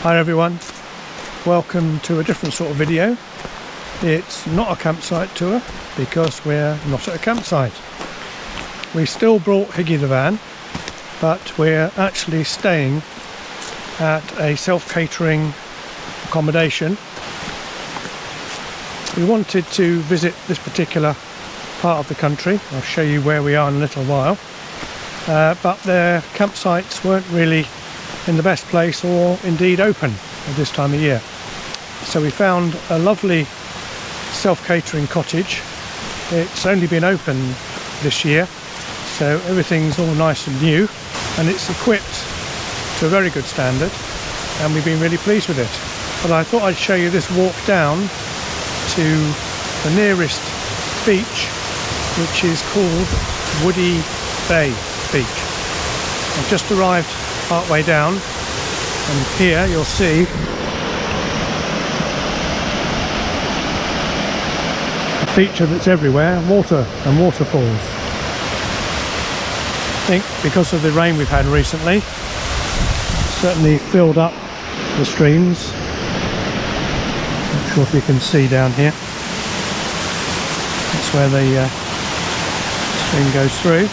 Hi everyone, welcome to a different sort of video. It's not a campsite tour because we're not at a campsite. We still brought Higgy the van, but we're actually staying at a self-catering accommodation. We wanted to visit this particular part of the country. I'll show you where we are in a little while, but their campsites weren't really in the best place or indeed open at this time of year. So we found a lovely self-catering cottage. It's only been open this year, so everything's all nice and new, and it's equipped to a very good standard, and we've been really pleased with it. But I thought I'd show you this walk down to the nearest beach, which is called Wooda Bay beach. I've just arrived part way down, and here you'll see a feature that's everywhere: water and waterfalls. I think because of the rain we've had recently, it's certainly filled up the streams. Not sure if you can see down here. That's where the stream goes through.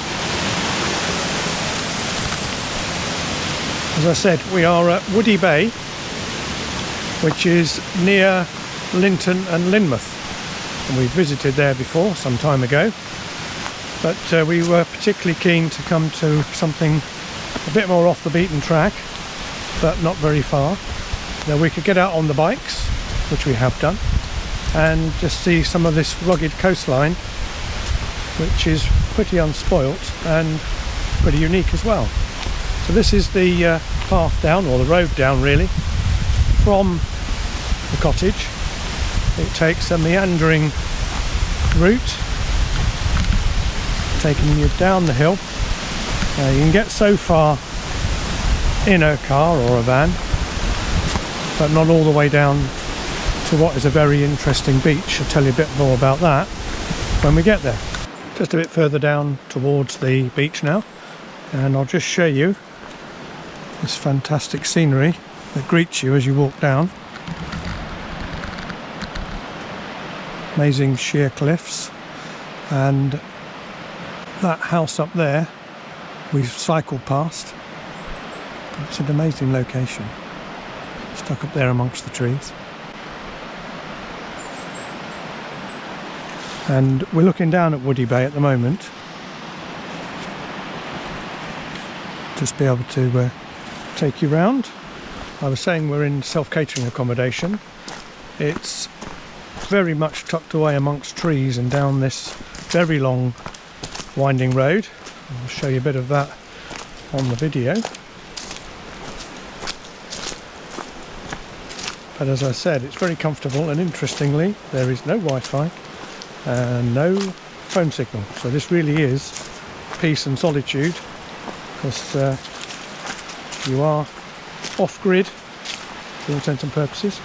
As I said, we are at Wooda Bay, which is near Lynton and Lynmouth, and we visited there before some time ago, but we were particularly keen to come to something a bit more off the beaten track, but not very far. Now we could get out on the bikes, which we have done, and just see some of this rugged coastline, which is pretty unspoilt and pretty unique as well. So this is the path down, or the road down really, from the cottage. It takes a meandering route, taking you down the hill. You can get so far in a car or a van, but not all the way down to what is a very interesting beach. I'll tell you a bit more about that when we get there. Just a bit further down towards the beach now, and I'll just show you this fantastic scenery that greets you as you walk down. Amazing sheer cliffs, and that house up there we've cycled past. It's an amazing location, stuck up there amongst the trees. And we're looking down at Wooda Bay at the moment, just be able to take you round. I was saying we're in self-catering accommodation. It's very much tucked away amongst trees and down this very long winding road. I'll show you a bit of that on the video. But as I said, it's very comfortable, and interestingly there is no Wi-Fi and no phone signal, so this really is peace and solitude, because you are off-grid for all intents and purposes,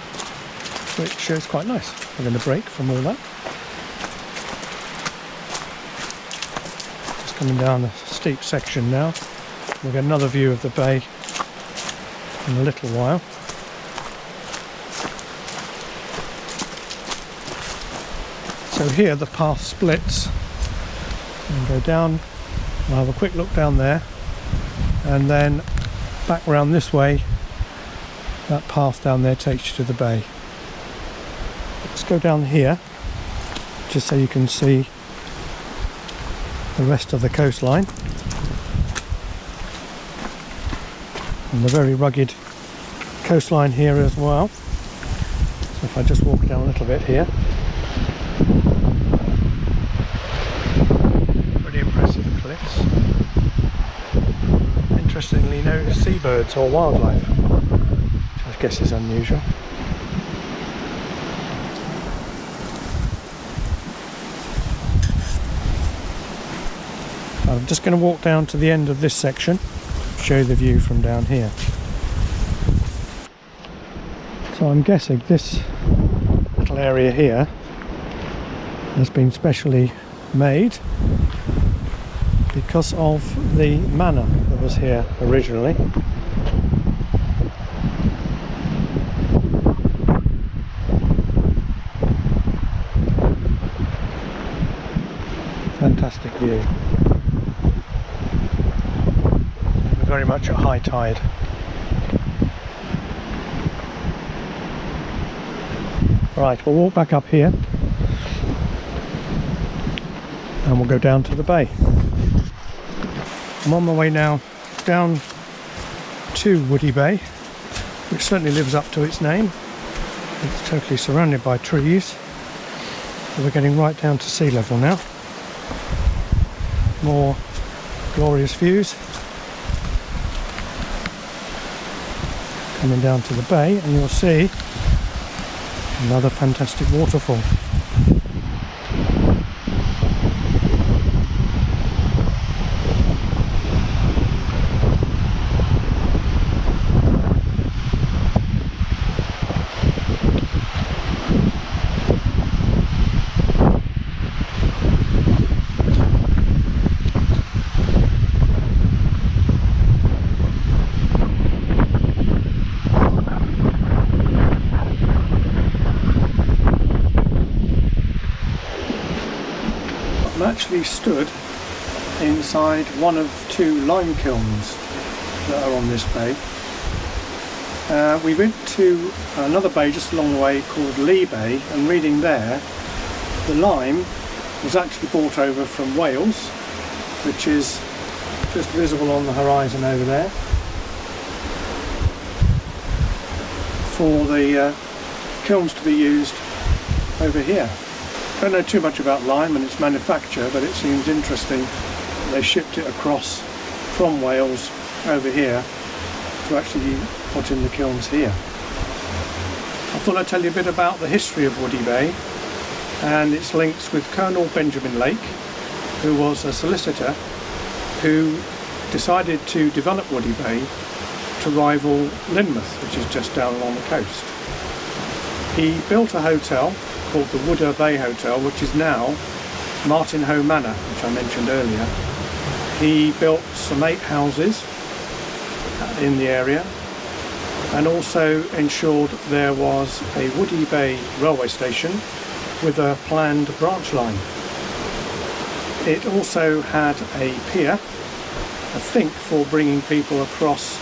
which is quite nice, having a break from all that. Just coming down a steep section now. We'll get another view of the bay in a little while. So here the path splits and go down. We'll have a quick look down there, and then back round this way. That path down there takes you to the bay. Let's go down here just so you can see the rest of the coastline and the very rugged coastline here as well. So if I just walk down a little bit here, pretty impressive cliffs. Interestingly, no seabirds or wildlife, which I guess is unusual. I'm just going to walk down to the end of this section, show you the view from down here. So I'm guessing this little area here has been specially made because of the manor that was here originally. view. We're very much at high tide. Right, we'll walk back up here and we'll go down to the bay. I'm on my way now down to Wooda Bay, which certainly lives up to its name. It's totally surrounded by trees. So we're getting right down to sea level now. More glorious views. Coming down to the bay and you'll see another fantastic waterfall. I'm actually stood inside one of two lime kilns that are on this bay. We went to another bay just along the way called Wooda Bay, and reading there, the lime was actually brought over from Wales, which is just visible on the horizon over there, for the kilns to be used over here. I don't know too much about lime and its manufacture, but it seems interesting that they shipped it across from Wales over here to actually put in the kilns here. I thought I'd tell you a bit about the history of Wooda Bay and its links with Colonel Benjamin Lake, who was a solicitor who decided to develop Wooda Bay to rival Lynmouth, which is just down along the coast. He built a hotel called the Wooda Bay Hotel, which is now Martinhoe Manor, which I mentioned earlier. He built some 8 houses in the area and also ensured there was a Wooda Bay railway station with a planned branch line. It also had a pier, I think for bringing people across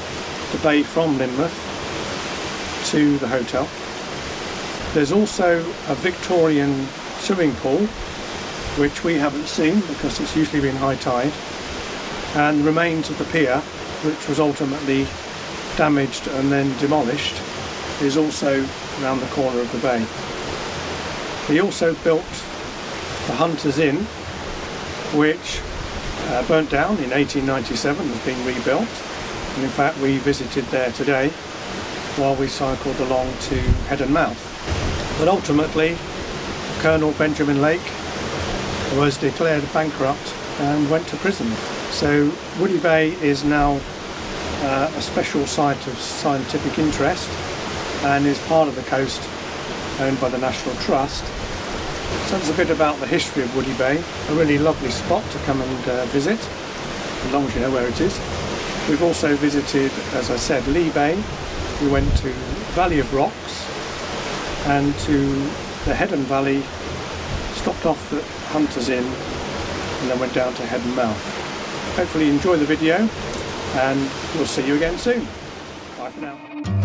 the bay from Lynmouth to the hotel. There's also a Victorian swimming pool, which we haven't seen because it's usually been high tide, and the remains of the pier, which was ultimately damaged and then demolished, is also around the corner of the bay. He also built the Hunters Inn, which burnt down in 1897, has been rebuilt, and in fact we visited there today while we cycled along to Head and Mouth. But ultimately, Colonel Benjamin Lake was declared bankrupt and went to prison. So Wooda Bay is now a special site of scientific interest and is part of the coast owned by the National Trust. So that's a bit about the history of Wooda Bay, a really lovely spot to come and visit, as long as you know where it is. We've also visited, as I said, Wooda Bay. We went to Valley of Rocks and to the Head and Valley, stopped off at Hunters Inn and then went down to Head and Mouth. Hopefully you enjoy the video and we'll see you again soon. Bye for now.